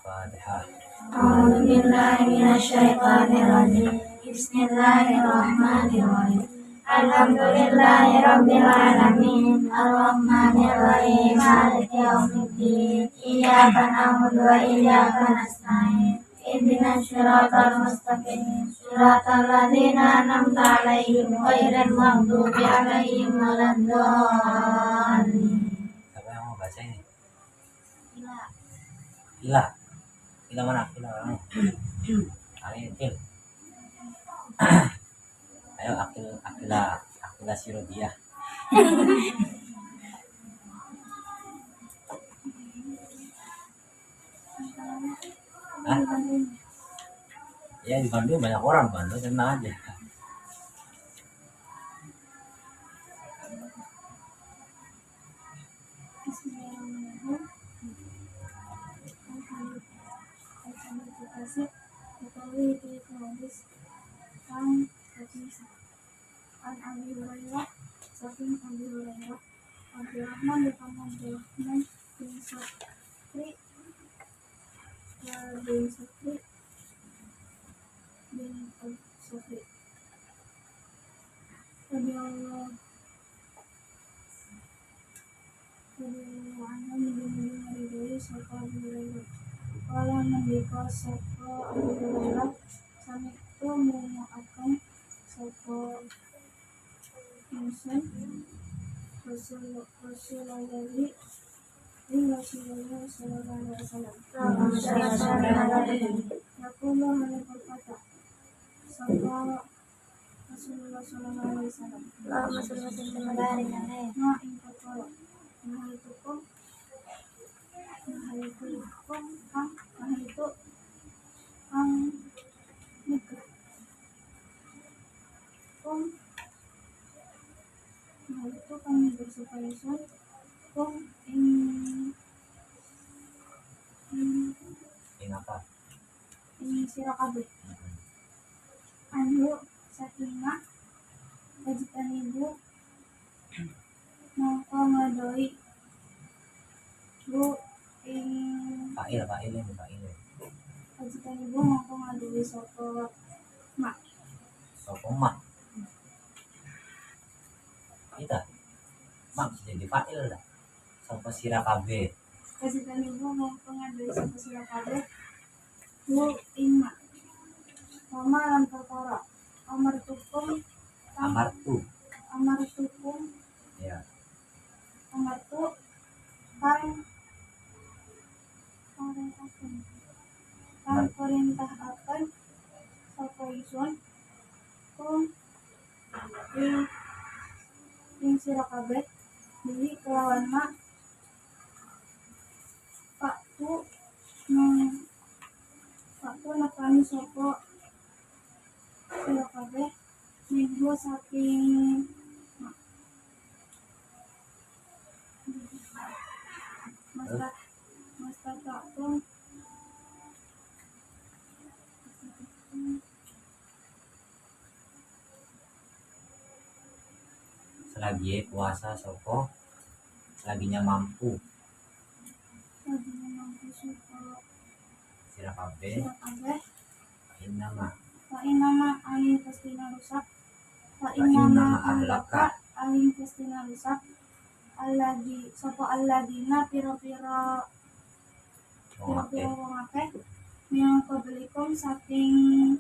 Fatihah. A'udzu billahi minasyaitonir rajim. Bismillahirrahmanirrahim. Alhamdulillahirabbil alamin. Arrahmanir rahim. Maliki yaumiddin. Iyyaka na'budu wa iyyaka nasta'in. Ihdinas siratal mustaqim. Siratal ladzina an'amta 'alaihim ghairil maghdubi 'alaihim waladdallin. Siapa yang mau baca ini? Ila. Ila. Ila mana? Ila orangnya. Akil. Ayo Akila Sirodia. Hah? Ya di Bandung banyak orang, Bandung tenang aja. An Abi Hurairah, saking Abi Hurairah, Abdurrahman bin Abdurrahman bin Sakri bin Sakri bin Sakri radhiyallahu anhu meridai sapa Abu Hurairah. Kala ngendika sapa Abu Hurairah, sami'tu mu'akan sapa Insan Rasulullah sallallahu alaihi wasallam. Yaqulu hal berkata sapa Rasulullah sallallahu alaihi wasallam. Ma ing perkara nahitukum kang nikah itu kami bersupaya kum ing apa? sira kabeh anu sakinah kajikan ibu mongko ngadoi bu ing Fa'il ini fa'il. kajikan ibu mongko ngadoi sapa mak Sokomak. Kita mak jadi fa'il dah. Sopo sira kabeh. kajikan ibu mongko ngadoi sapa sira kabeh bu ing mak mama lan perkara amartukum Ya. amartu kang perintah akan sapa isun kum ing sira kabeh beli kelawan mak Paktu nakani sapa sira kabeh minggu saking Masta Paktu Selagi puasa sopo selaginya mampu sira kabeh Nama aling pestina rusak aling pestina rusak alladina pira-pira wong akeh yang kebelikum saking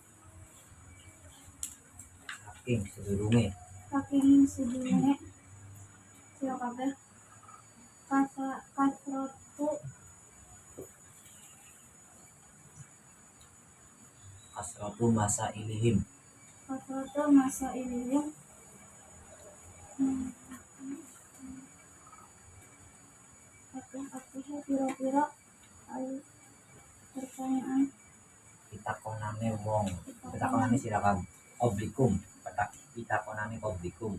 sedurunge sira kabeh kasratu masa ilihim pira-pira pertanyaan pitakonane sira kabeh oblikum pitakonane oblikum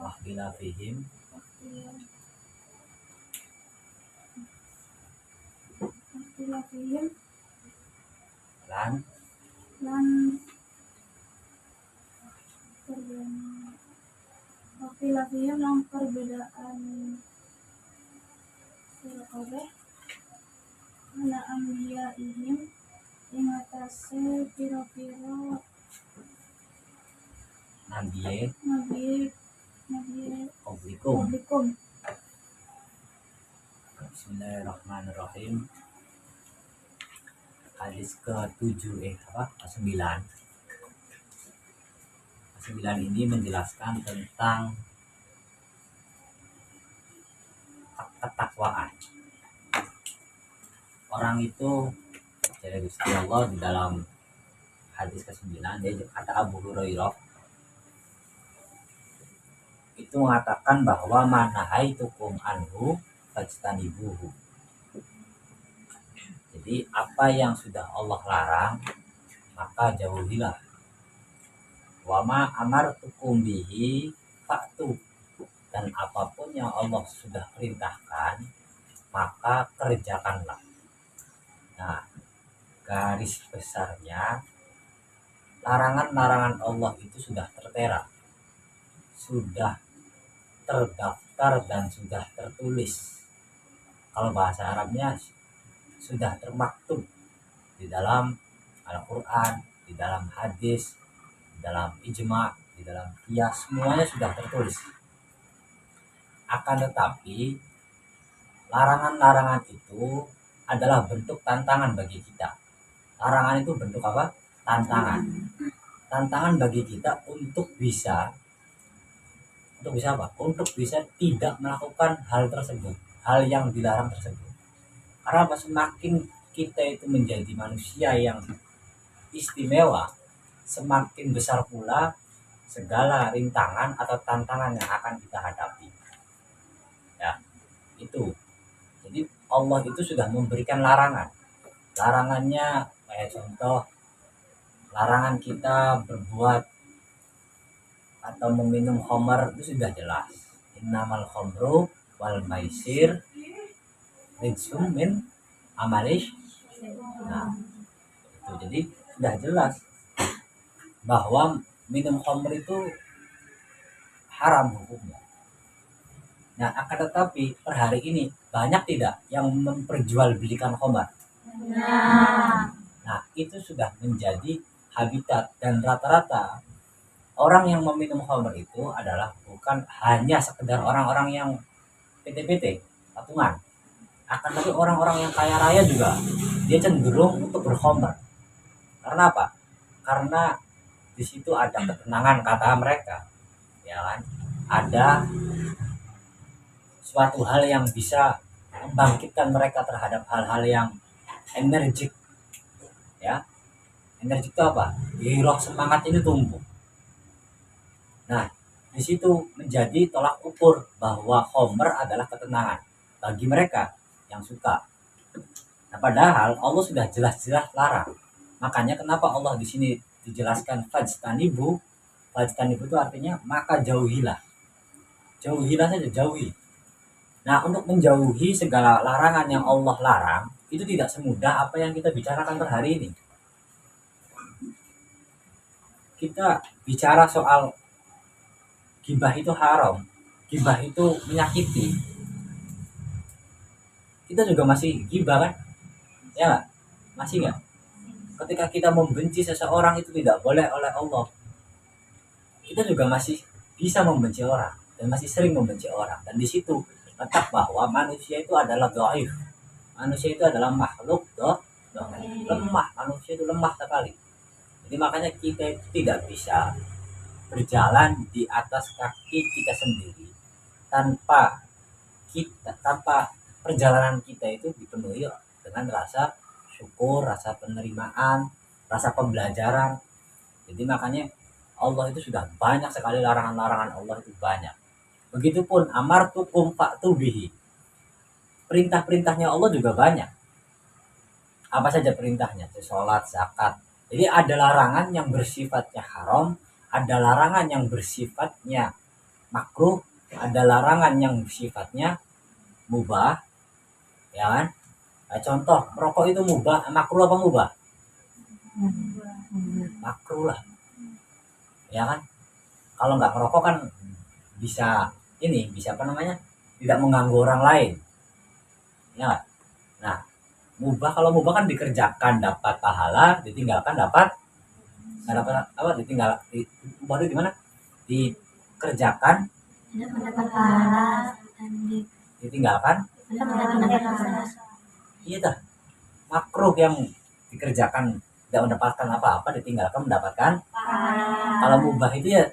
wahbila fihim lan perbedaan sira kabeh ala ambiya ihim ing atase pira-pira nabiye nabi qablikum. qablikum. Bismillahirrahmanirrahim. Hadis ke-7 ke-9. Ke-9 ini menjelaskan tentang ketakwaan. Orang itu dari Gusti Allah di dalam hadis ke-9, dia kata Abu Hurairah itu mengatakan bahwa manahaitukum anhu fajtanibuhu. Jadi apa yang sudah Allah larang maka jauhilah. Wa ma amartukum bihi fa'tu. Dan apapun yang Allah sudah perintahkan maka kerjakanlah. Nah, garis besarnya larangan-larangan Allah itu sudah tertera, sudah terdaftar dan sudah tertulis. Kalau bahasa Arabnya sudah termaktub di dalam Al-Quran, di dalam hadis, di dalam ijma, di dalam qiyas, semuanya sudah tertulis. Akan tetapi larangan-larangan itu adalah bentuk tantangan bagi kita. Larangan itu bentuk apa? Tantangan. Tantangan bagi kita untuk bisa apa? Untuk bisa tidak melakukan hal tersebut, hal yang dilarang tersebut. Karena semakin kita itu menjadi manusia yang istimewa, semakin besar pula segala rintangan atau tantangan yang akan kita hadapi. Ya, itu. Jadi Allah itu sudah memberikan larangan. Larangannya kayak contoh larangan kita berbuat atau meminum khamar itu sudah jelas. Innamal khamru wal maisir rijsum min amalish. Nah, itu jadi sudah jelas bahwa minum khamr itu haram hukumnya. Nah, akan tetapi per hari ini banyak tidak yang memperjualbelikan khamar. Nah, itu sudah menjadi habitat dan rata-rata orang yang meminum khamr itu adalah bukan hanya sekedar orang-orang yang PT-PT, patungan. Akan tetapi orang-orang yang kaya raya juga dia cenderung untuk berkhamr. Karena apa? Karena di situ ada ketenangan kata mereka. Ya kan? Ada suatu hal yang bisa membangkitkan mereka terhadap hal-hal yang energik. Ya. Energik itu apa? Giroh semangat ini tumbuh. Nah, di situ menjadi tolak ukur bahwa khamr adalah ketenangan bagi mereka yang suka. Nah, padahal Allah sudah jelas-jelas larang. Makanya kenapa Allah di sini dijelaskan fajtanibu. Fajtanibu itu artinya maka jauhilah. Jauhilah saja, jauhi. Nah, untuk menjauhi segala larangan yang Allah larang itu tidak semudah apa yang kita bicarakan per hari ini. Kita bicara soal gibah itu haram, gibah itu menyakiti. Kita juga masih gibah kan? Ya nggak? Masih nggak? Ketika kita membenci seseorang itu tidak boleh oleh Allah. Kita juga masih bisa membenci orang dan masih sering membenci orang. Dan di situ letak bahwa manusia itu adalah dhaif. Manusia itu adalah makhluk lemah. Manusia itu lemah sekali. Jadi makanya kita itu tidak bisa berjalan di atas kaki kita sendiri tanpa perjalanan kita itu dipenuhi dengan rasa syukur, rasa penerimaan, rasa pembelajaran. Jadi makanya Allah itu sudah banyak sekali larangan-larangan Allah itu banyak. Begitupun amartukum fa'tu bihi. Perintah-perintahnya Allah juga banyak. Apa saja perintahnya? Sholat, zakat. Jadi ada larangan yang bersifatnya haram, ada larangan yang bersifatnya makruh, ada larangan yang sifatnya mubah, ya kan? Nah, contoh merokok itu mubah, makruh apa mubah? Makruh lah, ya kan? Kalau nggak merokok kan bisa apa namanya? Tidak mengganggu orang lain. ya nggak? Nah, kalau mubah kan dikerjakan dapat pahala, ditinggalkan dapat nggak dapat apa, mubah itu gimana, dikerjakan Tidak mendapat pahala dan ditinggalkan, tidak mendapat pahala. iya dah, makruh yang dikerjakan tidak mendapatkan apa-apa, ditinggalkan mendapatkan. Kalau mubah itu ya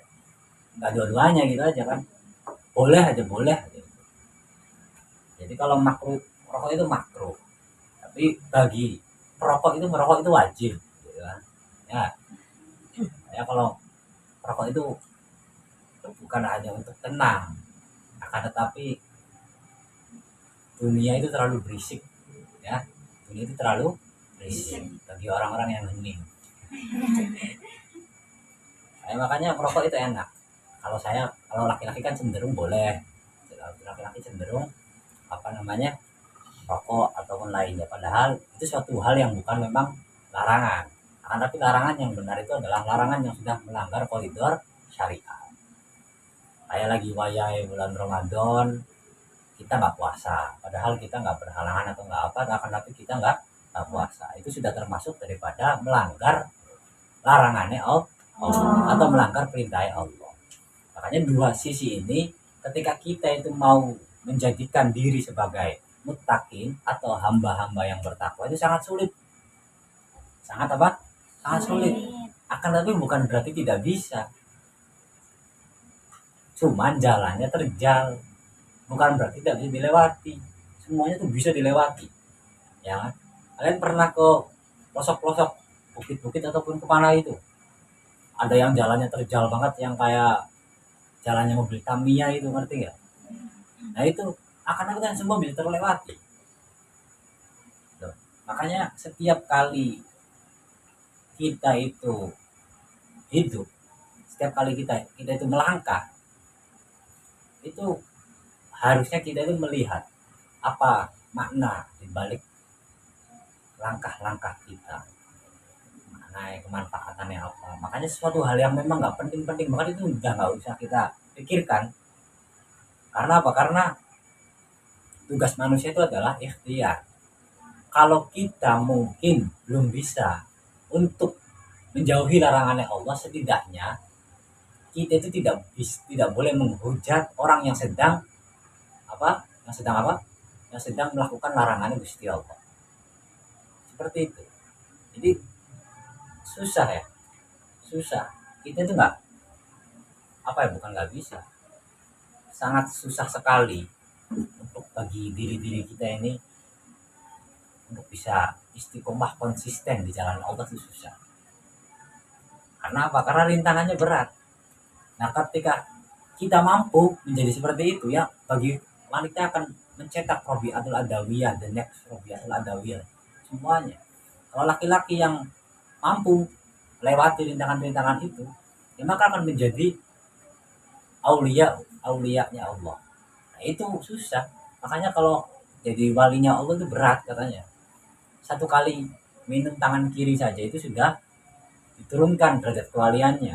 nggak dua-duanya gitu aja kan, boleh aja boleh aja. Jadi kalau makruh rokok itu makruh, tapi bagi perokok itu merokok itu wajib gitu kan. Ya kalau rokok itu bukan hanya untuk tenang, akan tetapi dunia itu terlalu berisik, ya dunia itu terlalu berisik bagi orang-orang yang hening. Makanya merokok itu enak. Kalau laki-laki kan cenderung boleh, laki-laki cenderung rokok ataupun lainnya, padahal itu suatu hal yang bukan memang larangan. Tapi larangan yang benar itu adalah larangan yang sudah melanggar koridor syariat. Kayak lagi wayai bulan Ramadan, kita nggak puasa, padahal kita nggak berhalangan atau nggak apa, tapi kita nggak puasa, itu sudah termasuk daripada melanggar larangannya Allah atau melanggar perintah Allah. Makanya dua sisi ini, ketika kita itu mau menjadikan diri sebagai muttaqin atau hamba-hamba yang bertakwa, itu sangat sulit. Sangat sulit. Akan tapi bukan berarti tidak bisa. Cuman jalannya terjal. Bukan berarti tidak bisa dilewati. Semuanya tuh bisa dilewati. Ya kan? Kalian pernah ke pelosok-pelosok bukit-bukit ataupun kemana itu? Ada yang jalannya terjal banget, yang kayak jalannya mobil Tamiya itu, ngerti nggak? Nah itu akan kan semua bisa terlewati. Loh, makanya setiap kali kita itu hidup, setiap kali kita itu melangkah, itu harusnya kita itu melihat apa makna dibalik langkah-langkah kita, makna kemanfaatannya apa. Makanya sesuatu hal yang memang nggak penting-penting banget itu udah nggak usah kita pikirkan. Karena apa? Karena tugas manusia itu adalah ikhtiar. Kalau kita mungkin belum bisa untuk menjauhi larangannya Allah, setidaknya kita itu tidak boleh menghujat orang yang sedang melakukan larangannya Gusti Allah. Seperti itu. Jadi susah. Kita itu bukan nggak bisa, sangat susah sekali untuk bagi diri kita ini untuk bisa istiqomah konsisten di jalan Allah, itu susah. Karena apa? Karena rintangannya berat. Nah, ketika kita mampu menjadi seperti itu, ya bagi wanita akan mencetak Robiatul Adawiyah, the next Robiatul Adawiyah semuanya. Kalau laki-laki yang mampu lewati rintangan-rintangan itu, ya maka akan menjadi auliyanya Allah. Nah, itu susah. Makanya kalau jadi walinya Allah itu berat katanya. Satu kali minum tangan kiri saja itu sudah diturunkan derajat kewaliannya.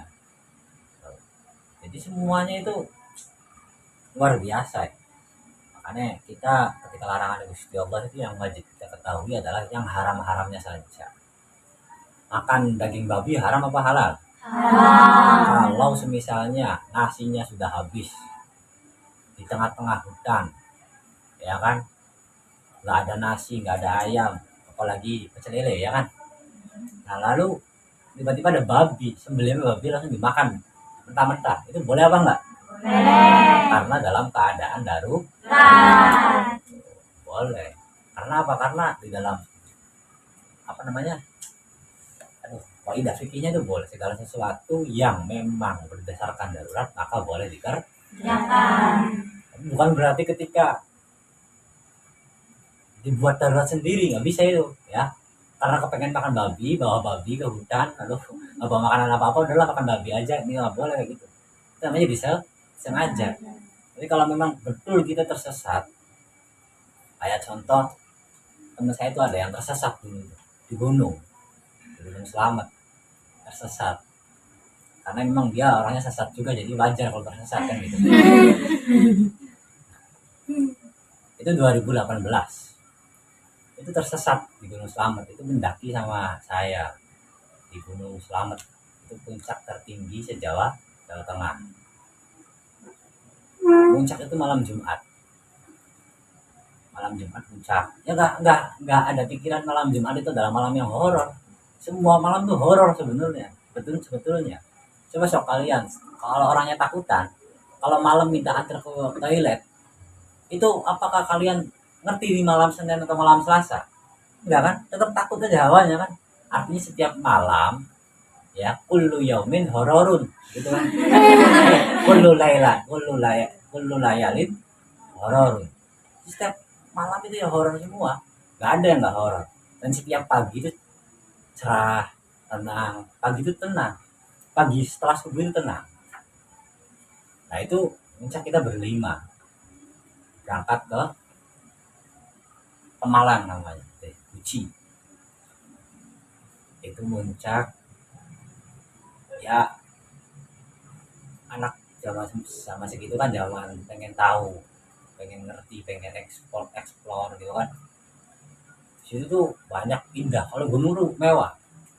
Jadi semuanya itu luar biasa. Makanya kita ketika larangan Gusti Allah itu yang wajib kita ketahui adalah yang haram-haramnya saja. Makan daging babi haram apa halal? Haram. Kalau semisalnya nasinya sudah habis di tengah-tengah hutan, ya kan, nggak ada nasi, nggak ada ayam, apalagi pecel lele, ya kan. Nah lalu tiba-tiba ada babi, sembelihnya babi langsung dimakan mentah-mentah, itu boleh apa enggak? Boleh. Karena dalam keadaan Darurat. Boleh. Karena apa? Karena di dalam kaidah fikihnya itu boleh, segala sesuatu yang memang berdasarkan darurat maka boleh dikerjakan. Bukan berarti ketika dibuat darurat sendiri nggak bisa itu, ya. Karena kepengen makan babi, bawa babi ke hutan, lalu nggak bawa makanan apa-apa, udahlah makan babi aja, ini nggak boleh kayak gitu. Itu namanya bisa sengaja. Tapi kalau memang betul kita tersesat, kayak contoh teman saya itu ada yang tersesat di Gunung Selamat, tersesat. Karena memang dia orangnya sesat juga, jadi wajar kalau tersesat kan gitu. Itu 2018. itu tersesat di Gunung Slamet. Itu mendaki sama saya di Gunung Slamet, itu puncak tertinggi se-Jawa Tengah. Puncak itu malam Jumat puncak. Ya nggak ada pikiran malam Jumat itu adalah malam yang horor. Semua malam tuh horor sebenarnya, sebetulnya. Coba sok kalian, kalau orangnya takutan, kalau malam minta antar ke toilet, itu apakah kalian ngerti di malam Senin atau malam Selasa? Enggak kan? Tetap takut aja hawanya kan. Artinya setiap malam, ya, kullu yaumin hororun, gitu kan. Kullu layalin hororun. Setiap malam itu ya horor semua. Nggak ada yang nggak horor. Dan setiap pagi itu cerah, tenang. Pagi itu tenang. Pagi setelah subuh itu tenang. Nah itu puncak kita berlima berangkat ke Pemalang namanya, Guci. Itu puncak, ya, anak zaman sama segitu kan zaman pengen tahu, pengen ngerti, pengen explore gitu kan. Di situ tuh banyak indah. Kalau gunung tuh mewah,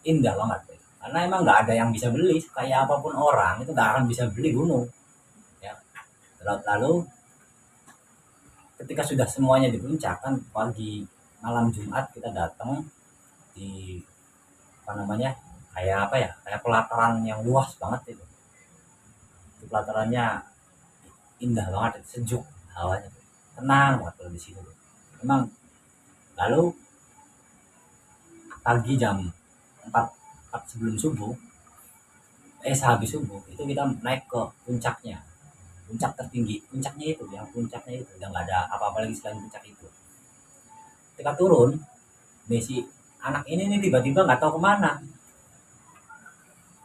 indah banget. Karena emang nggak ada yang bisa beli, kayak apapun orang itu nggak akan bisa beli gunung. Ya. Lalu ketika sudah semuanya di puncak kan, pagi malam Jumat kita datang di apa namanya, kayak apa ya, kayak pelataran yang luas banget itu. Itu pelatarannya indah banget, sejuk hawanya, tenang banget kalau di situ. Memang lalu pagi jam 4, 4 sebelum subuh, sehabis subuh itu kita naik ke puncaknya, puncak tertinggi, puncaknya itu udah nggak ada apa-apa lagi selain puncak itu. Ketika turun, nih si anak ini nih tiba-tiba nggak tahu kemana,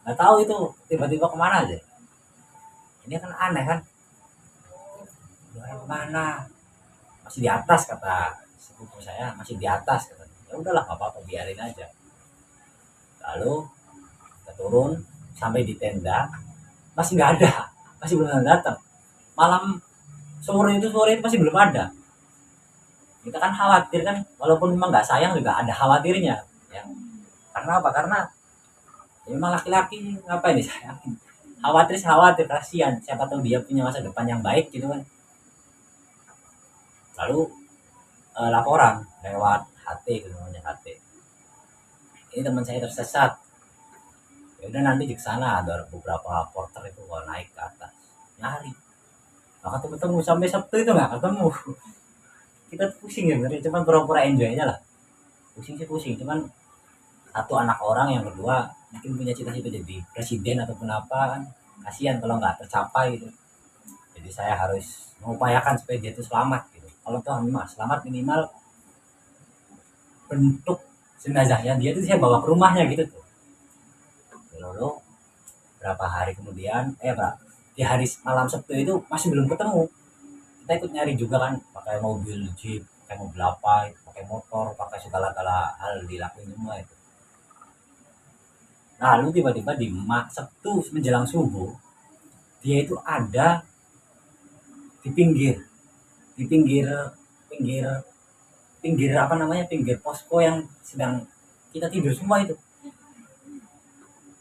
nggak tahu itu tiba-tiba kemana aja. Ini kan aneh kan, orang kemana, masih di atas kata sepupu saya, masih di atas kata. Ya udahlah nggak apa-apa, biarin aja. Lalu kita turun sampai di tenda, masih nggak ada, masih belum datang. Malam sore itu masih belum ada. Kita kan khawatir kan, walaupun memang nggak sayang juga ada khawatirnya, ya. Karena apa? Karena ya memang laki-laki ngapain disayangin, khawatir kasihan, siapa tahu dia punya masa depan yang baik gitu kan. Lalu laporan lewat HT, itu namanya HT, ini teman saya tersesat. Ya udah nanti di sana ada beberapa porter itu kalau naik ke atas nyari, nggak ketemu sampai Sabtu itu nggak ketemu. Kita tuh pusing ya sebenarnya, cuman pura-pura enjoy aja lah. Pusing sih pusing, cuman satu anak orang, yang kedua mungkin punya cita-cita jadi presiden ataupun apa kan, kasihan kalau nggak tercapai gitu. Jadi saya harus mengupayakan supaya dia itu selamat gitu. Kalau tuh minimal selamat, minimal bentuk jenazahnya dia tuh saya bawa ke rumahnya gitu tuh. Lalu berapa hari kemudian, di hari malam Sabtu itu masih belum ketemu. Kita ikut nyari juga kan, pakai mobil jeep, pakai mobil apa, pakai motor, pakai segala-gala hal dilakuin semua itu. Nah, lalu tiba-tiba di Sabtu menjelang subuh, dia itu ada di di pinggir, pinggir, pinggir apa namanya, pinggir posko yang sedang kita tidur semua itu.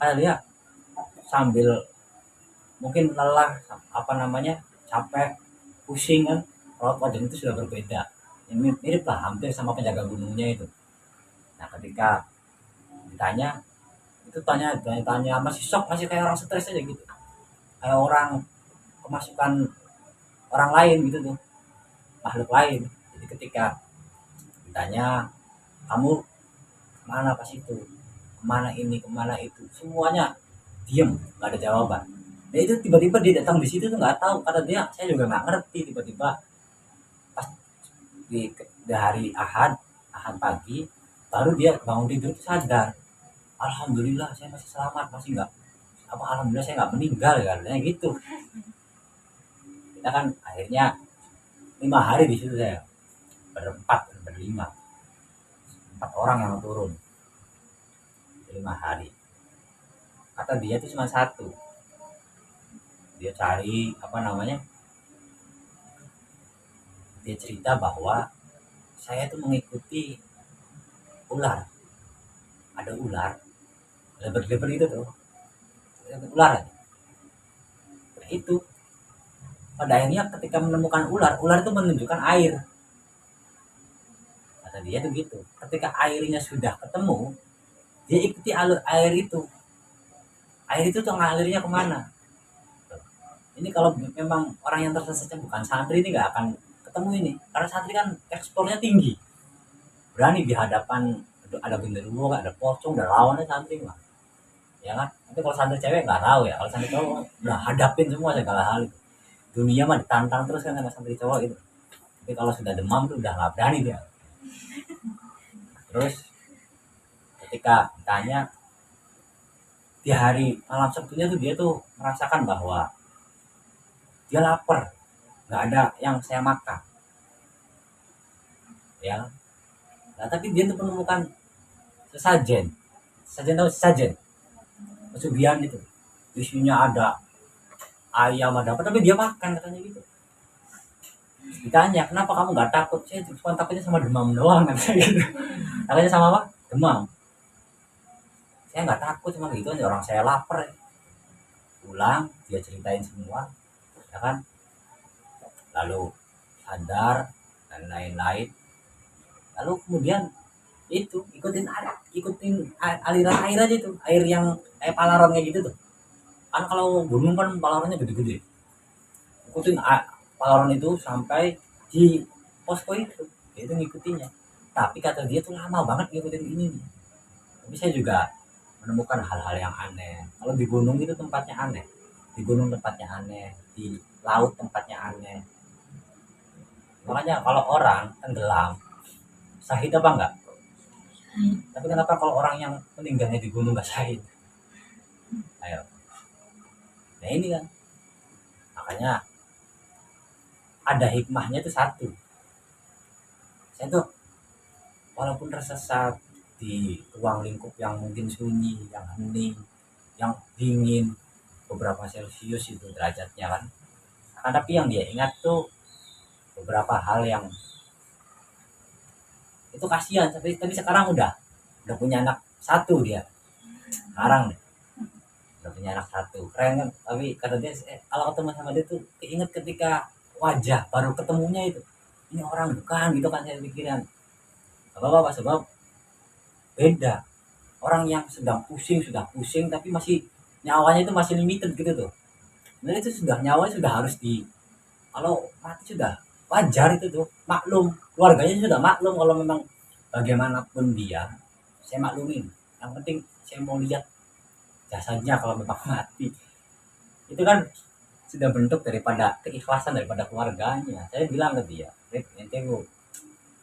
Kayak dia sambil mungkin lelah, apa namanya, capek, pusing kan, kalau wajah itu sudah berbeda. Ini mirip lah, hampir sama penjaga gunungnya itu. Nah, ketika ditanya, itu tanya masih shock, masih kayak orang stres aja gitu, kayak orang kemasukan orang lain gitu tuh, makhluk lain. Jadi ketika ditanya, kamu kemana pas itu, kemana ini, kemana itu, semuanya diem, nggak ada jawaban. Nah itu tiba-tiba dia datang di situ tuh nggak tahu, kata dia saya juga nggak ngerti. Tiba-tiba pas di hari Ahad pagi, baru dia bangun tidur itu sadar, alhamdulillah saya masih selamat, masih nggak apa, alhamdulillah saya nggak meninggal katanya gitu. Kita kan akhirnya 5 hari di situ, saya berlima, 4 orang yang turun 5 hari. Kata dia itu cuma satu, dia cari apa namanya, dia cerita bahwa saya tuh mengikuti ular, ada ular lebar-lebar itu tuh, ular aja. Nah, itu pada akhirnya ketika menemukan ular, ular itu menunjukkan air. Kata dia tuh gitu, ketika airnya sudah ketemu, dia ikuti alur air itu tuh ngalirnya kemana. Ini kalau memang orang yang tersesatnya bukan santri ini nggak akan ketemu ini, karena santri kan ekspornya tinggi, berani di hadapan ada genderuwo, ada pocong, ada lawannya santri mah, ya kan. Tapi kalau santri cewek nggak tahu ya, kalau santri cowok udah hadapin semua segala hal itu. Dunia mah ditantang terus kan sama santri cowok itu. Tapi kalau sudah demam tuh udah nggak berani dia. Terus ketika ditanya di hari malam Sabtunya tuh dia tuh merasakan bahwa dia lapar, nggak ada yang saya makan, ya. Nah, tapi dia tuh menemukan sesajen, tahu sesajen, pesugihan itu, isinya ada ayam ada apa, tapi dia makan katanya gitu. Ditanya kenapa kamu nggak takut, saya cuma takutnya sama demam doang katanya gitu. Takutnya sama apa? Demam. Saya nggak takut cuma gitu aja, orang saya lapar. Pulang dia ceritain semua, ya kan, lalu sadar dan lain-lain. Lalu kemudian itu ikutin aliran air aja tuh, air yang kayak palaron kayak gitu tuh. Kan kalau gunung kan palaronnya gede-gede, ikutin palaron itu sampai di posko itu, dia itu ngikutinya. Tapi kata dia tuh lama banget ngikutin ini nih. Tapi saya juga menemukan hal-hal yang aneh. Kalau di gunung itu tempatnya aneh, di gunung tempatnya aneh, di laut tempatnya aneh. Makanya kalau orang tenggelam syahid apa enggak? Tapi kenapa kalau orang yang meninggalnya di gunung nggak syahid? Ayo, nah ini kan makanya ada hikmahnya itu satu. Saya tuh walaupun tersesat di ruang lingkup yang mungkin sunyi, yang hening, yang dingin, beberapa celcius itu derajatnya kan. Nah, tapi yang dia ingat tuh beberapa hal yang itu kasihan. Tapi sekarang udah punya anak satu dia. Sekarang udah punya anak satu, keren kan. Tapi kata dia kalau ketemu sama dia tuh keinget ketika wajah baru ketemunya itu, ini orang bukan gitu kan, saya pikiran apa sebab beda. Orang yang sedang pusing, sudah pusing, tapi masih nyawanya itu masih limited gitu tuh. Nah itu sudah nyawanya sudah harus di, kalau mati sudah wajar itu tuh, maklum, keluarganya sudah maklum kalau memang bagaimanapun dia, saya maklumin. Yang penting saya mau lihat jasanya kalau memang mati. Itu kan sudah bentuk daripada keikhlasan daripada keluarganya. Saya bilang ke dia, Rip, ente lu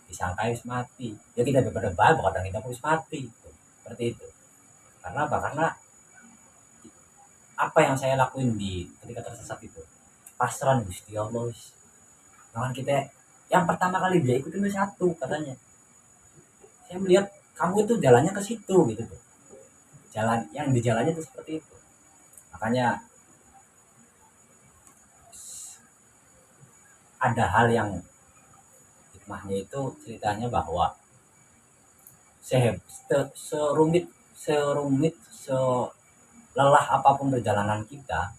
disangka harus mati. Ya kita daripada baik, kadang kita harus mati. Seperti itu. Karena apa? Karena apa yang saya lakuin di ketika tersesat itu, pasrah Gusti Allah. Jangan kita, yang pertama kali dia ikutin itu satu katanya. Saya melihat kamu itu jalannya ke situ gitu tuh. Jalan yang di jalannya itu seperti itu. Makanya ada hal yang hikmahnya itu ceritanya bahwa serumit selelah apapun perjalanan kita,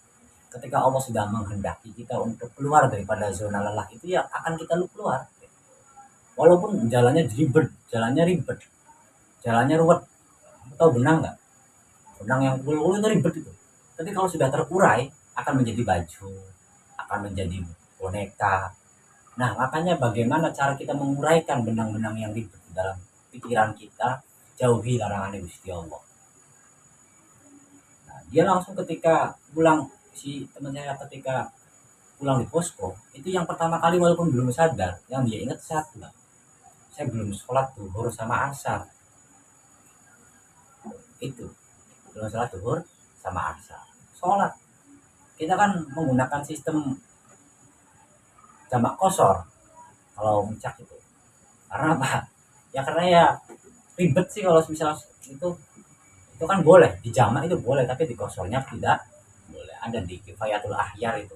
ketika Allah sudah menghendaki kita untuk keluar daripada zona lelah itu, ya akan kita keluar. Walaupun jalannya ribet, jalannya ruwet. Tahu benang nggak? Benang yang puluh itu ribet itu. Tapi kalau sudah terurai akan menjadi baju, akan menjadi boneka. Nah makanya bagaimana cara kita menguraikan benang-benang yang ribet di dalam pikiran kita, jauhi larangan Gusti Allah. Nah, dia langsung ketika pulang, si teman saya ketika pulang di posko itu yang pertama kali walaupun belum sadar, yang dia ingat satu lah, saya belum sholat duhur sama asar. Itu belum sholat duhur sama asar. Sholat kita kan menggunakan sistem jamak kosor kalau mencak itu. Karena apa? Ya karena ya ribet sih kalau misalnya itu kan boleh dijamak, itu boleh, tapi di kosornya tidak boleh. Ada di Kifayatul Ahyar itu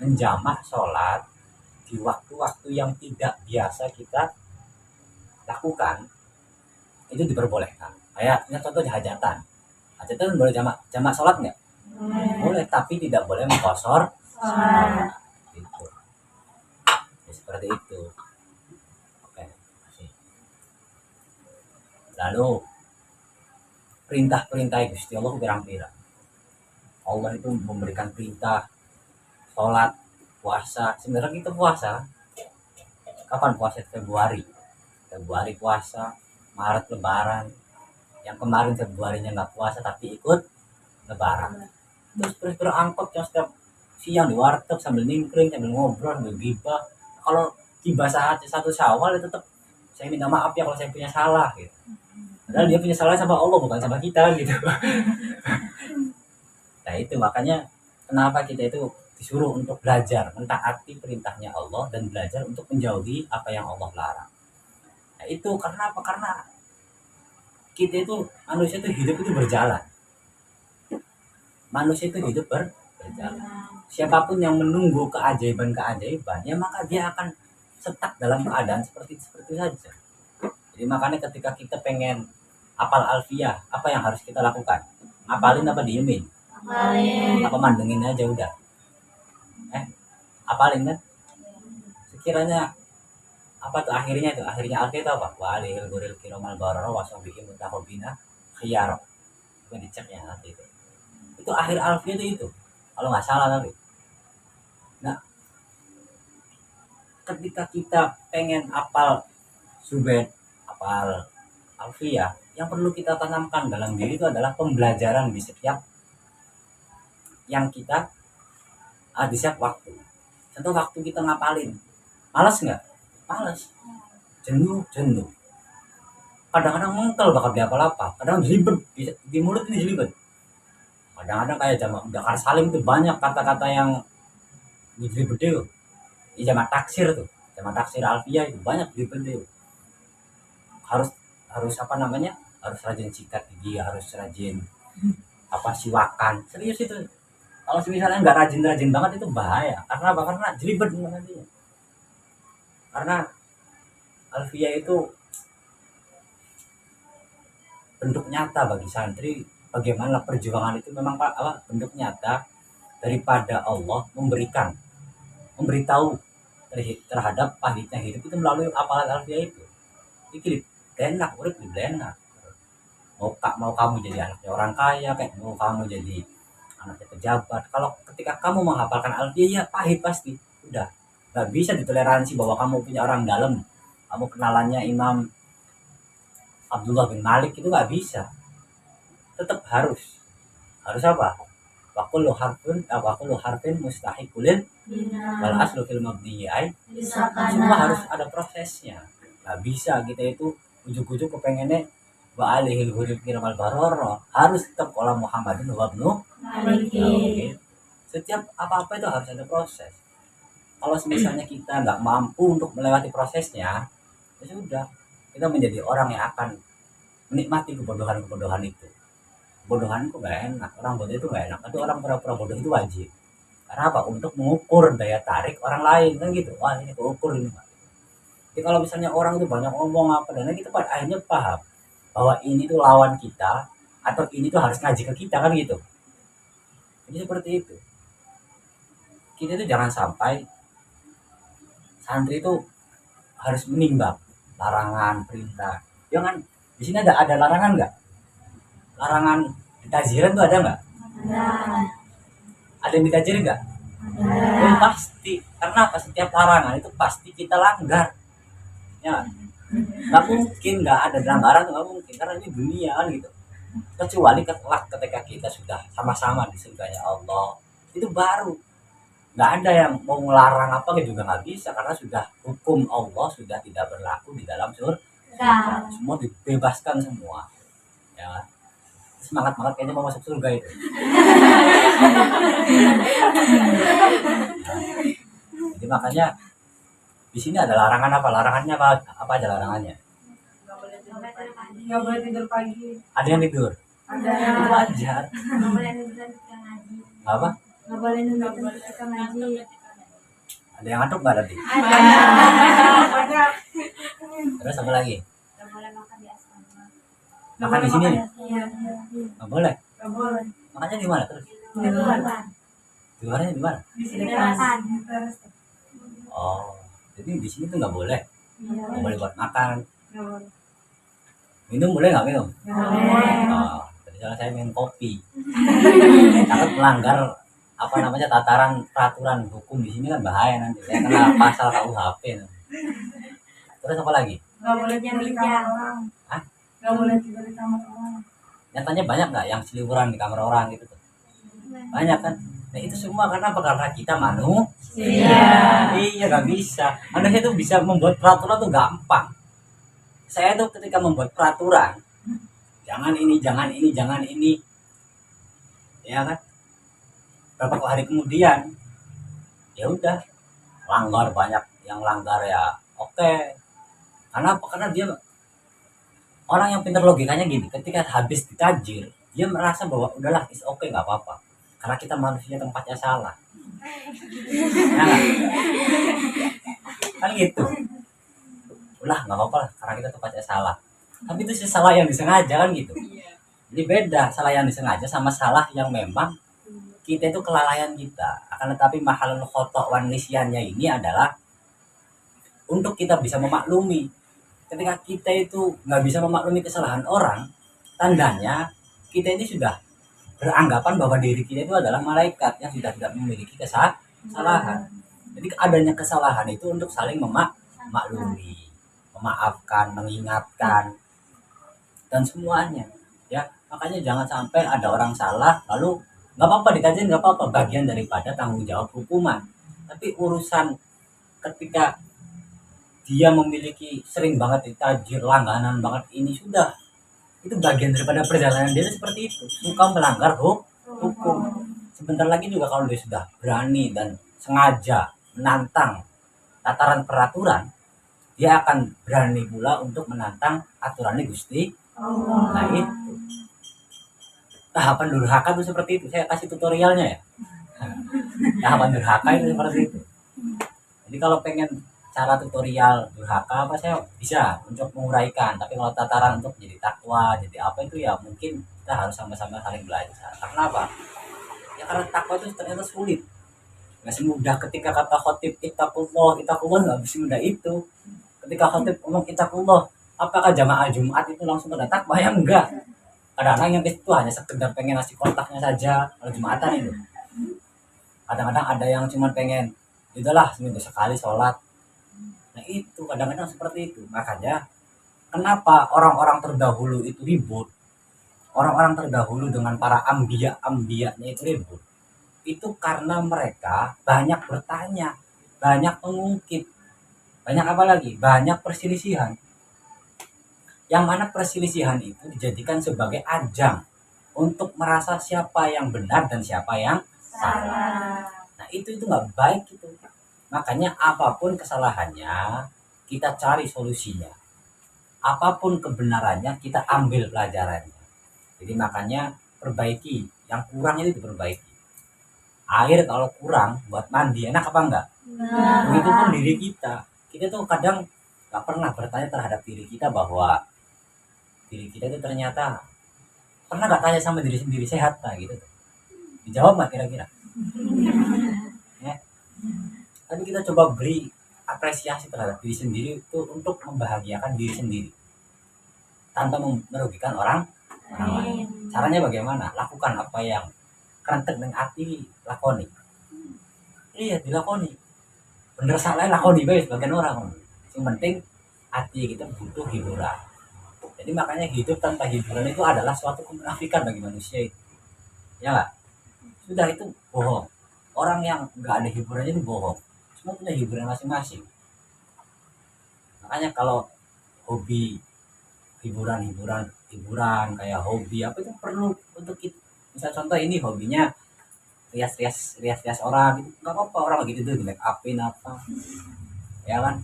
menjamak sholat di waktu-waktu yang tidak biasa kita lakukan, itu diperbolehkan. Kayaknya contohnya hajatan. Hajatan boleh jamak sholat nggak? Boleh, tapi tidak boleh mengkosor sholat. Gitu. Ya, seperti itu. Oke. Lalu perintah-perintah Gusti Allah pirang-pirang. Allah itu memberikan perintah sholat, puasa. Sebenarnya kita puasa. Kapan puasa? Februari puasa, Maret lebaran. Yang kemarin Februarinya nggak puasa tapi ikut lebaran. Terus angkot yang setiap siang di warteg sambil ningkring, sambil ngobrol, sambil gibah. Kalau tiba saat 1 Syawal ya tetap saya minta maaf ya kalau saya punya salah gitu. Padahal dia punya salah sama Allah bukan sama kita gitu. Nah itu makanya kenapa kita itu disuruh untuk belajar mentaati perintahnya Allah dan belajar untuk menjauhi apa yang Allah larang. Nah itu karena apa? Karena kita itu manusia itu hidup itu berjalan. Manusia itu hidup berjalan. Siapapun yang menunggu keajaiban-keajaiban, ya maka dia akan stuck dalam keadaan seperti saja. Jadi makanya ketika kita pengen apal alfiah, apa yang harus kita lakukan? Apalin apa diemin? Apa mandengin aja udah? Apalin kan? Sekiranya apa tuh akhirnya alfiah itu apa? Wa alihil guril kiromal barara wa sahbihi mutahobina khiyaro. Itu dicek ya nanti itu akhir alfiah itu kalau nggak salah tapi. Nah ketika kita pengen apal subet, apal alfiah, yang perlu kita tanamkan dalam diri itu adalah pembelajaran di setiap yang kita di setiap waktu. Contoh waktu kita ngapalin, malas nggak? Malas, jenuh. Kadang-kadang mengkel bakal diapal apa, kadang jelibet di mulut ini jelibet. Kadang-kadang kayak Dakar Salim itu banyak kata-kata yang jelibet itu. Di jamak taksir alfiah itu banyak jelibet itu. Harus apa namanya? Harus rajin sikat gigi, harus rajin siwakan. Serius itu. Kalau misalnya nggak rajin banget itu bahaya. Karena apa? Karena jelibet nantinya. Karena alfiah itu bentuk nyata bagi santri bagaimana perjuangan itu memang bentuk nyata daripada Allah memberitahu terhadap pahitnya hidup itu melalui apalan alfiah itu. Iki enak, urip di enak. Mau kamu jadi anaknya orang kaya, kayak mau kamu jadi anaknya pejabat. Kalau ketika kamu menghafalkan alfiah ya pahit pasti. Udah nggak bisa ditoleransi bahwa kamu punya orang dalam. Kamu kenalannya Imam Abdullah bin Malik itu nggak bisa. Tetap harus apa? Wa kullu harfin mustahiqulin wal aslu fil mabni ai. Semua harus ada prosesnya. Nggak bisa kita itu ujuk-ujuk kepengennya wa alihil huruf kiramal baroro, harus tetap kalau Muhammadin wa ibnu Malik. Setiap apa-apa itu harus ada proses. Kalau misalnya kita nggak mampu untuk melewati prosesnya, ya sudah, kita menjadi orang yang akan menikmati kebodohan itu. Kebodohan itu nggak enak, orang bodoh itu nggak enak. Tapi orang pura-pura bodoh itu wajib. Karena apa? Untuk mengukur daya tarik orang lain kan gitu. Wah ini keukur ini. Jadi kalau misalnya orang itu banyak ngomong apa dan kita pada akhirnya paham bahwa ini tuh lawan kita atau ini tuh harus ngaji ke kita kan gitu. Jadi seperti itu. Kita itu jangan sampai santri itu harus menimbang larangan perintah. Jangan di sini ada larangan nggak? Larangan di taziran tuh ada nggak? Ada yang ditajirin nggak? Oh, pasti. Karena apa? Setiap larangan itu pasti kita langgar. Ya, nggak mungkin nggak ada pelanggaran, nggak mungkin karena ini dunia kan gitu. Kecuali ketika kita sudah sama-sama di surganya Allah, itu baru nggak ada yang mau melarang apa juga nggak bisa karena sudah hukum Allah sudah tidak berlaku di dalam surga. Semua dibebaskan semua. Ya, semangat banget kayaknya mau masuk surga itu. Nah, jadi makanya di sini ada larangan apa? Larangannya apa aja larangannya? Nggak boleh tidur pagi. Ada yang tidur? Ada. Itu wajar. Nggak boleh tidur ketika ngaji. Apa? Nggak boleh tidur ketika ngaji. Ada yang ngantuk nggak tadi? Ada. Terus apa lagi? Nggak boleh makan di asrama. Makan di sini nih? Iya. Nggak boleh. Nggak boleh. Makannya di mana terus? Di luar. Di luarnya di mana? Di depan. Oh, jadi di sini tuh nggak boleh. Iya. Nggak boleh buat makan. Nggak boleh. Minum boleh nggak minum? Nggak boleh. Oh, misalnya saya minum kopi. Karena melanggar apa namanya tataran peraturan hukum di sini kan bahaya nanti. Saya kena pasal KUHP. Terus apa lagi? Nggak boleh tidur di kamar orang. Hah? Nggak boleh tidur di kamar orang. Nyatanya banyak nggak yang seliburan di kamar orang gitu tuh? Banyak kan? Nah itu semua karena apa? Karena kita iya nggak bisa. Manusia tuh bisa membuat peraturan tuh gampang. Saya tuh ketika membuat peraturan, jangan ini, jangan ini, jangan ini, ya kan? Berapa hari kemudian, ya udah langgar banyak yang langgar ya. Oke. Karena apa? Karena dia orang yang pintar logikanya gini, ketika habis ditajir, dia merasa bahwa udahlah, is oke, nggak apa-apa. Karena kita manusia tempatnya salah. Ya nggak? Kan gitu. Udah nggak apa-apa lah, karena kita tempatnya salah. Tapi itu sih salah yang disengaja kan gitu. Jadi beda salah yang disengaja sama salah yang memang kita itu kelalaian kita. Akan tetapi mahalul khoto' wan nisyannya ini adalah untuk kita bisa memaklumi. Ketika kita itu nggak bisa memaklumi kesalahan orang, tandanya kita ini sudah beranggapan bahwa diri kita itu adalah malaikat yang sudah tidak memiliki kesalahan. Jadi adanya kesalahan itu untuk saling memaklumi, memaafkan, mengingatkan, dan semuanya. Ya, makanya jangan sampai ada orang salah lalu nggak apa-apa dikajian, nggak apa-apa, bagian daripada tanggung jawab hukuman. Tapi urusan ketika dia memiliki sering banget ditajir, langganan banget, ini sudah itu bagian daripada perjalanan dia seperti itu, suka melanggar hukum. Sebentar lagi juga kalau dia sudah berani dan sengaja menantang tataran peraturan, dia akan berani pula untuk menantang aturannya Gusti. Nah itu tahapan durhaka itu seperti itu. Saya kasih tutorialnya ya. Tahapan durhaka itu seperti itu. Jadi kalau pengen cara tutorial durhaka apa, saya bisa untuk menguraikan. Tapi kalau tataran untuk jadi takwa, jadi apa itu ya mungkin kita harus sama-sama saling belajar. Karena apa? Ya karena takwa itu ternyata sulit. Nggak semudah ketika kata khotib ittaqullah nggak semudah itu. Ketika khotib ngomong ittaqullah, apakah jamaah Jumat itu langsung pada takwa? Ya enggak. Kadang-kadang yang itu hanya sekedar pengen ngasih kontaknya saja kalau Jumatan itu. Kadang-kadang ada yang cuma pengen udahlah seminggu sekali sholat. Nah itu kadang-kadang seperti itu. Makanya kenapa orang-orang terdahulu itu ribut, orang-orang terdahulu dengan para ambiyanya itu ribut, itu karena mereka banyak bertanya, banyak mengungkit, banyak apa lagi, banyak perselisihan. Yang mana perselisihan itu dijadikan sebagai ajang untuk merasa siapa yang benar dan siapa yang salah. Nah itu nggak baik itu. Makanya apapun kesalahannya kita cari solusinya, apapun kebenarannya kita ambil pelajarannya. Jadi makanya perbaiki yang kurang itu diperbaiki. Air kalau kurang buat mandi enak apa enggak? Begitu pun diri kita tuh kadang nggak pernah bertanya terhadap diri kita bahwa diri kita itu ternyata pernah nggak tanya sama diri sendiri sehat nggak gitu? Dijawab nggak kira-kira? Ya. Tapi kita coba beri apresiasi terhadap diri sendiri itu untuk membahagiakan diri sendiri tanpa merugikan orang lain. Caranya bagaimana? Lakukan apa yang kerentek dengan hati, lakoni. Iya dilakoni. Bener salah lakoni bae sebagian orang. Yang penting hati kita butuh hiburan. Jadi makanya hidup tanpa hiburan itu adalah suatu kemunafikan bagi manusia itu. Ya nggak? Sudah itu bohong. Orang yang nggak ada hiburannya itu bohong. Semua punya hiburan masing-masing. Makanya kalau hobi hiburan kayak hobi apa itu perlu untuk kita. Misal contoh ini hobinya rias orang gitu. Nggak apa-apa orang gitu tuh make upin apa. Ya kan?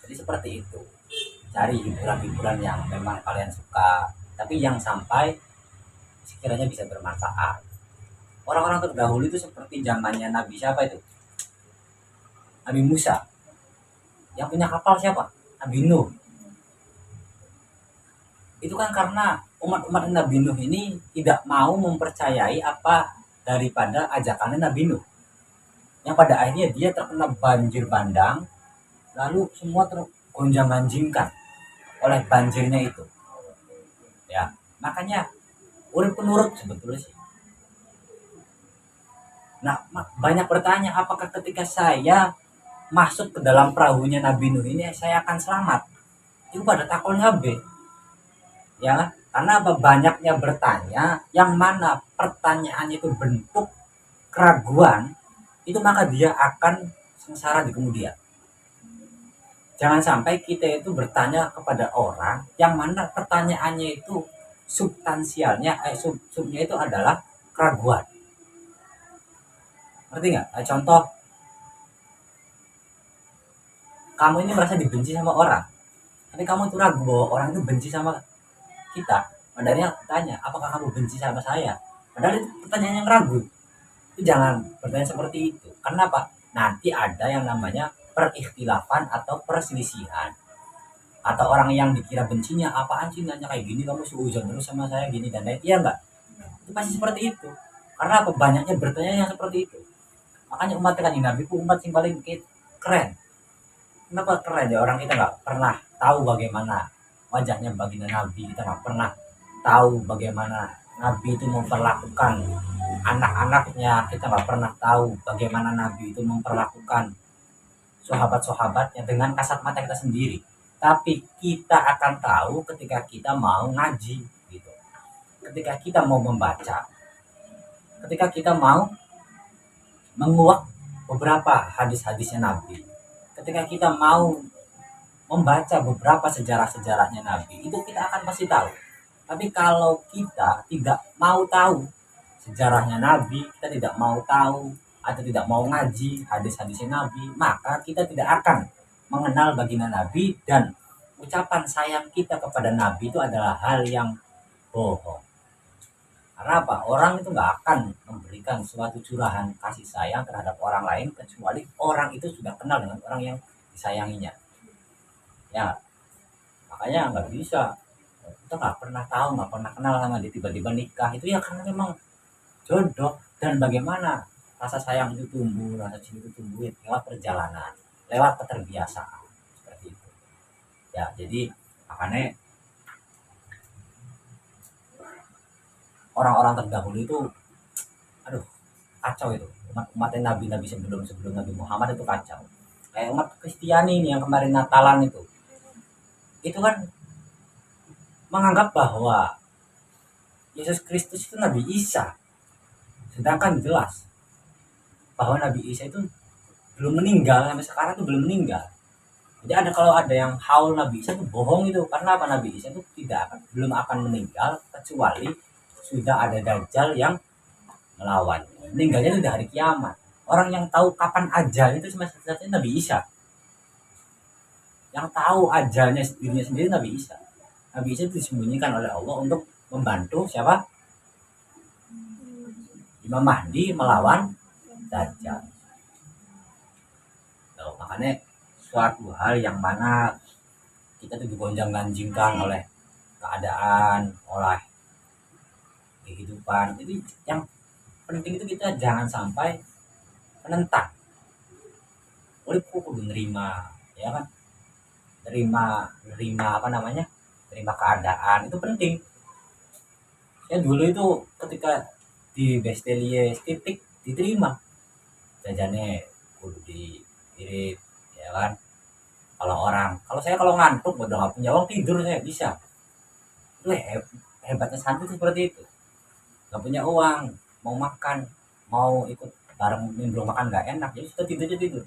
Jadi seperti itu. Cari hiburan-hiburan yang memang kalian suka, tapi yang sampai sekiranya bisa bermanfaat. Orang-orang terdahulu itu seperti zamannya Nabi siapa itu? Nabi Musa. Yang punya kapal siapa? Nabi Nuh. Itu kan karena umat-umat Nabi Nuh ini tidak mau mempercayai apa daripada ajakan Nabi Nuh. Yang pada akhirnya dia terkena banjir bandang, lalu semua tergonjang-ganjingkan oleh banjirnya itu. Ya, makanya urip penurut sebetulnya sih. Nah, banyak bertanya apakah ketika saya masuk ke dalam perahunya Nabi Nuh ini saya akan selamat? Itu pada takon habe. Ya, karena apa banyaknya bertanya yang mana pertanyaannya itu bentuk keraguan, itu maka dia akan sengsara di kemudian. Jangan sampai kita itu bertanya kepada orang yang mana pertanyaannya itu substansialnya, subnya itu adalah keraguan. Ngerti nggak? Contoh, kamu ini merasa dibenci sama orang, tapi kamu itu ragu bahwa orang itu benci sama kita. Padahal tanya, apakah kamu benci sama saya? Padahal itu pertanyaan yang ragu. Itu jangan bertanya seperti itu. Kenapa? Nanti ada yang namanya perikhtilafan atau perselisihan. Atau orang yang dikira bencinya, apaan sih nanya kayak gini, kamu seuzon terus sama saya gini dan lain. Iya enggak? Itu pasti seperti itu. Karena apa? Banyaknya bertanya yang seperti itu. Makanya umat kan Nabi ku umat yang paling keren. Kenapa keren ya? Orang kita nggak pernah tahu bagaimana wajahnya baginda Nabi, kita nggak pernah tahu bagaimana Nabi itu memperlakukan anak-anaknya, kita nggak pernah tahu bagaimana Nabi itu memperlakukan sahabat-sahabatnya dengan kasat mata kita sendiri. Tapi kita akan tahu ketika kita mau ngaji gitu. Ketika kita mau membaca, ketika kita mau menguak beberapa hadis-hadisnya Nabi, ketika kita mau membaca beberapa sejarah-sejarahnya Nabi, itu kita akan pasti tahu. Tapi kalau kita tidak mau tahu sejarahnya Nabi, kita tidak mau tahu atau tidak mau ngaji hadis-hadisnya Nabi, maka kita tidak akan mengenal baginda Nabi, dan ucapan sayang kita kepada Nabi itu adalah hal yang bohong. Karena apa? Orang itu nggak akan memberikan suatu curahan kasih sayang terhadap orang lain kecuali orang itu sudah kenal dengan orang yang disayanginya. Ya, makanya nggak bisa. Kita nggak pernah tahu, nggak pernah kenal sama dia, tiba-tiba nikah. Itu ya karena memang jodoh. Dan bagaimana rasa sayang itu tumbuh, rasa cinta itu tumbuh lewat perjalanan, lewat keterbiasaan. Seperti itu. Ya, jadi makanya orang-orang terdahulu itu, aduh, kacau itu. Umat Nabi sebelum Nabi Muhammad itu kacau. Kayak umat Kristiani ini yang kemarin Natalan itu kan menganggap bahwa Yesus Kristus itu Nabi Isa. Sedangkan jelas bahwa Nabi Isa itu belum meninggal, sampai sekarang itu belum meninggal. Jadi kalau ada yang haul Nabi Isa itu bohong itu. Karena apa? Nabi Isa itu belum akan meninggal kecuali sudah ada Dajjal yang melawan. Meninggalnya itu di hari kiamat. Orang yang tahu kapan ajal itu cuma satu-satunya Nabi Isa. Yang tahu ajalnya dirinya sendiri Nabi Isa. Nabi Isa itu disembunyikan oleh Allah untuk membantu siapa? Imam Mahdi melawan Dajjal. Nah, makanya suatu hal yang mana kita tuh digonjang-ganjingkan oleh keadaan, oleh kehidupan. Jadi yang penting itu kita jangan sampai menentang. Uripku kudu nerima, ya kan? Nerima apa namanya? Terima keadaan itu penting. Ya dulu itu ketika di Bestelie titik diterima, jajannya kudu diirit, ya kan? Kalau saya ngantuk udah nggak punya uang tidur saya bisa. Itu hebatnya santri itu seperti itu. Nggak punya uang, mau makan, mau ikut bareng belum makan nggak enak, jadi sudah tidur.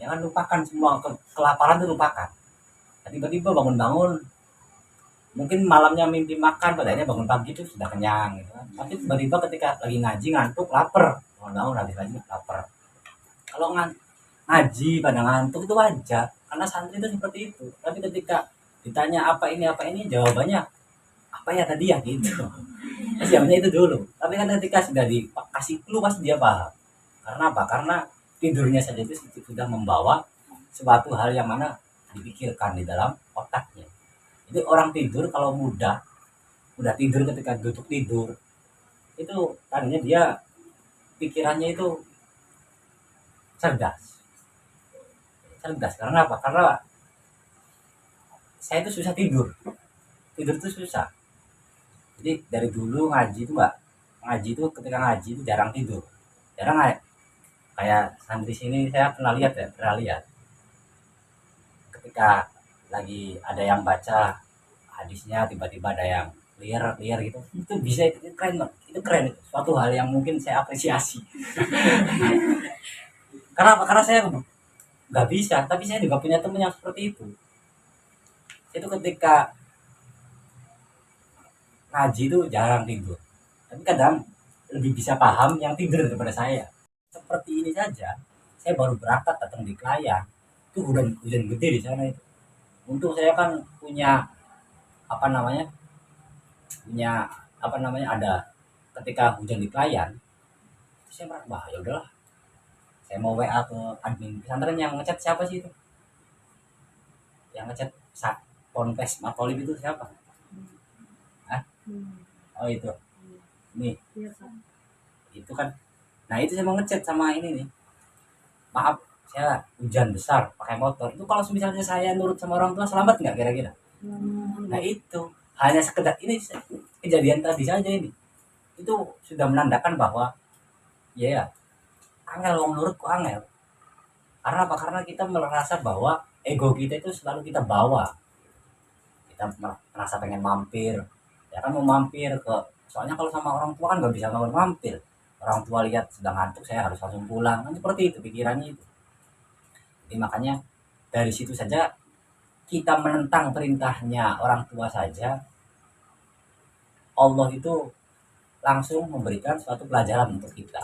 Jangan lupakan semua kelaparan itu lupakan. Tiba-tiba bangun-bangun, mungkin malamnya mimpi makan, padahal bangun pagi itu sudah kenyang gitu kan. Tapi tiba-tiba ketika lagi ngaji ngantuk lapar, bangun habis ngaji lapar. Kalau ngaji pada ngantuk itu wajar, karena santri itu seperti itu. Tapi ketika ditanya apa ini jawabannya apa ya tadi ya gitu. Terus jawabnya itu dulu. Tapi kan ketika sudah dikasih clue pasti dia paham. Karena apa? Karena tidurnya saja itu sudah membawa suatu hal yang mana dipikirkan di dalam otaknya. Jadi orang tidur kalau mudah tidur ketika duduk tidur itu tadinya dia pikirannya itu cerdas. Cerdas karena apa? Karena saya itu susah tidur itu susah. Jadi dari dulu ngaji itu enggak, ngaji itu ketika ngaji itu jarang tidur, jarang kayak santri sini saya pernah lihat ketika lagi ada yang baca hadisnya tiba-tiba ada yang liar gitu, itu bisa, itu keren Bang. Itu keren, itu suatu hal yang mungkin saya apresiasi. Karena apa? Karena saya nggak bisa, tapi saya juga punya teman yang seperti itu ketika ngaji itu jarang tidur, tapi kadang lebih bisa paham yang tidur daripada saya. Seperti ini saja, saya baru berangkat datang di Klayan, itu hujan gede di sana itu. Untuk saya kan punya apa namanya, punya apa namanya, ada ketika hujan di Klayan, saya merasa wah ya udahlah, saya mau WA ke admin pesantren yang ngechat siapa sih itu, yang ngechat ponpes matolib itu siapa? Hah? Oh itu, nih Iya, Pak. itu kan. Nah itu saya mau ngechat sama ini nih, maaf saya hujan besar pakai motor, itu kalau misalnya saya nurut sama orang tua selamat nggak kira-kira? Nah itu hanya sekedar ini kejadian tadi saja ini, itu sudah menandakan bahwa ya ya, angel wong nurut kok angel. Karena apa? Karena kita merasa bahwa ego kita itu selalu kita bawa, kita merasa pengen mampir, ya kan, mau mampir ke, soalnya kalau sama orang tua kan nggak bisa mampir, orang tua lihat sedang ngantuk saya harus langsung pulang, kan seperti itu pikirannya itu. Jadi makanya dari situ saja kita menentang perintahnya orang tua saja, Allah itu langsung memberikan suatu pelajaran untuk kita.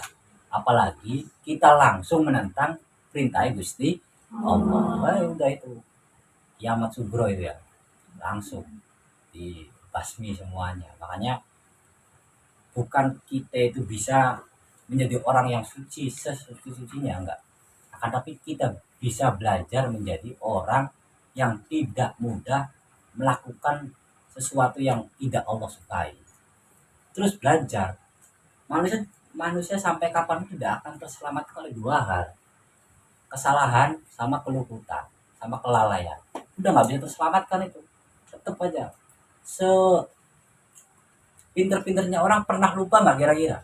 Apalagi kita langsung menentang perintah Gusti Allah. Wah, udah itu kiamat subro itu ya. Langsung dibasmi semuanya. Makanya bukan kita itu bisa menjadi orang yang suci sesuci-sucinya, enggak. Akan tapi kita bisa belajar menjadi orang yang tidak mudah melakukan sesuatu yang tidak Allah sukai. Terus belajar, manusia manusia sampai kapan tidak akan terselamatkan oleh dua hal, kesalahan sama keluputan sama kelalaian. Udah nggak bisa terselamatkan itu, tetap aja sepinter-pinternya orang pernah lupa nggak kira-kira?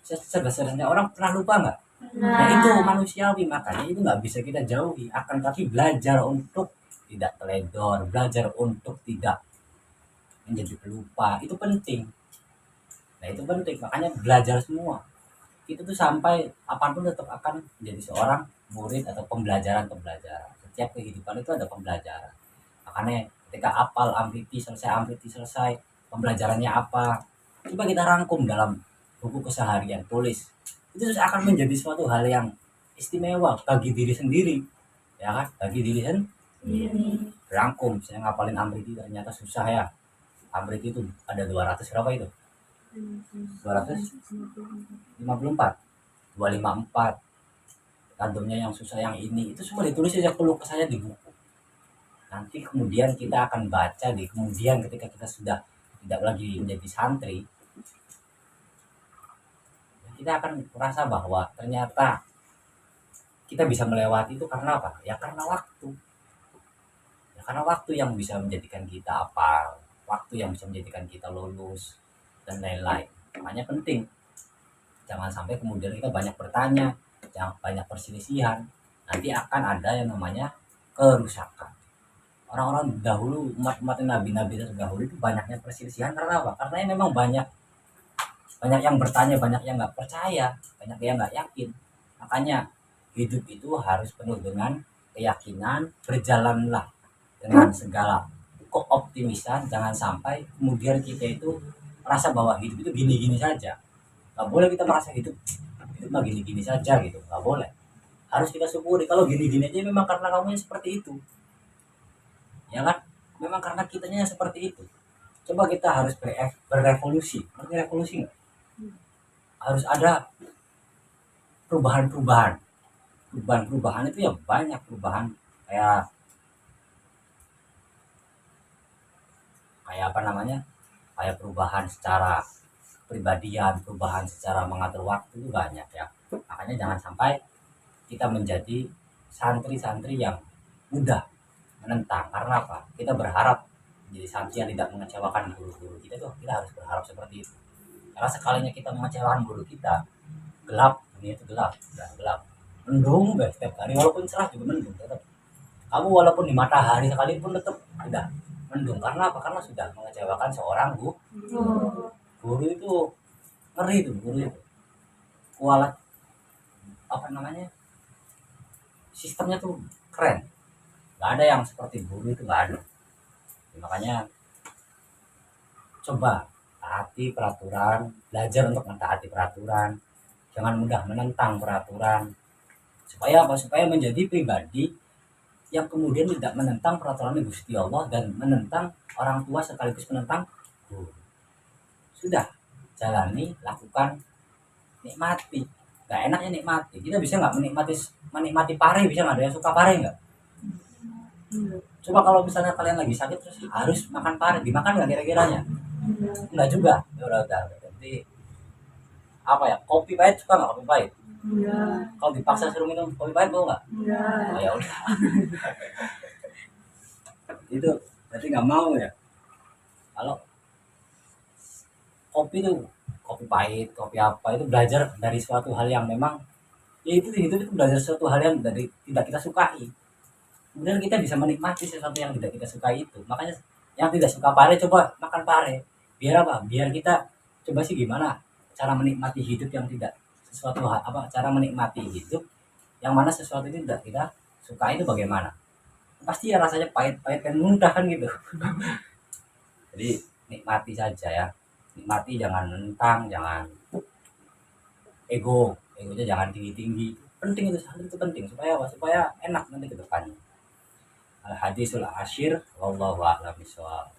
Secerdas-cerdasnya orang pernah lupa nggak? Nah itu manusiawi, makanya itu nggak bisa kita jauhi, akan tapi belajar untuk tidak teledor, belajar untuk tidak menjadi pelupa, itu penting. Nah itu penting, makanya belajar semua. Itu tuh sampai apapun tetap akan menjadi seorang murid atau pembelajaran. Setiap kehidupan itu ada pembelajaran. Makanya ketika amriti selesai, pembelajarannya apa? Coba kita rangkum dalam buku keseharian, tulis. Itu akan menjadi suatu hal yang istimewa bagi diri sendiri, ya kan? Bagi diri sendiri. Rangkum, saya ngapalin amriti ternyata susah ya. Amriti itu ada 200 berapa itu? 254, 254, randomnya yang susah yang ini, itu semua ditulis aja keluh kesahnya di buku. Nanti kemudian kita akan baca di kemudian ketika kita sudah tidak lagi menjadi santri, kita akan merasa bahwa ternyata kita bisa melewati itu karena apa? Ya karena waktu. Ya karena waktu yang bisa menjadikan kita apa? Waktu yang bisa menjadikan kita lulus dan lain-lain. Makanya penting, jangan sampai kemudian kita banyak bertanya, jangan banyak perselisihan, nanti akan ada yang namanya kerusakan. Orang-orang dahulu, umat-umat nabi-nabi terdahulu itu banyaknya perselisihan karena apa? Karena memang banyak banyak yang bertanya, banyak yang nggak percaya, banyak yang nggak yakin. Makanya hidup itu harus penuh dengan keyakinan, berjalanlah dengan segala keoptimisan, jangan sampai kemudian kita itu merasa bahwa hidup itu gini-gini saja. Nggak boleh kita merasa hidup mah gini-gini saja gitu, nggak boleh. Harus kita syukuri kalau gini-gini aja memang karena kamu yang seperti itu, ya kan? Memang karena kitanya yang seperti itu. Coba kita harus berevolusi, revolusi nggak? Harus ada perubahan itu ya, banyak perubahan, kayak kayak apa namanya, kayak perubahan secara kepribadian, perubahan secara mengatur waktu itu banyak ya. Makanya jangan sampai kita menjadi santri-santri yang mudah menentang. Karena apa? Kita berharap menjadi santri yang tidak mengecewakan guru-guru kita tuh, kita harus berharap seperti itu. Karena sekalinya kita mengecewakan guru kita, gelap, dunia itu gelap, udah gelap. Mendung guys setiap hari, walaupun cerah juga mendung tetap. Kamu walaupun di matahari sekalipun tetap udah mendung. Karena apa? Karena sudah mengecewakan seorang guru. Guru itu ngeri tuh, guru itu kualat, apa namanya, sistemnya tuh keren. Nggak ada yang seperti guru itu, nggak ada. Makanya coba taati peraturan, belajar untuk mentaati peraturan, jangan mudah menentang peraturan. Supaya apa? Supaya menjadi pribadi yang kemudian tidak menentang peraturan Gusti Allah dan menentang orang tua sekaligus menentang guru. Sudah, jalani, lakukan, nikmati. Gak enaknya nikmati. Kita bisa nggak menikmati pare? Bisa nggak? Ada yang suka pare nggak? Coba kalau misalnya kalian lagi sakit terus harus makan pare, dimakan nggak kira-kiranya? Enggak juga. Ya udah. Jadi apa ya? Kopi pahit suka nggak kopi pahit? Kalau dipaksa suruh minum kopi pahit mau nggak? Oh, ya udah. Itu berarti nggak mau ya. Kalau kopi tuh, kopi pahit, kopi apa itu belajar dari suatu hal yang memang ya itu belajar suatu hal yang dari tidak kita sukai. Kemudian kita bisa menikmati sesuatu yang tidak kita sukai itu. Makanya yang tidak suka pare coba makan pare. Biar apa? Biar kita coba sih gimana cara menikmati hidup yang tidak sesuatu hal, apa cara menikmati hidup yang mana sesuatu itu tidak kita suka itu bagaimana? Pasti ya rasanya pahit-pahit dan mudah kan gitu. Jadi nikmati saja ya. Nikmati, jangan menentang, jangan egonya jangan tinggi-tinggi. Penting itu, santri itu penting supaya apa? Supaya enak nanti ke depannya. Al hadisul asyir wallahu a'lam bishawab.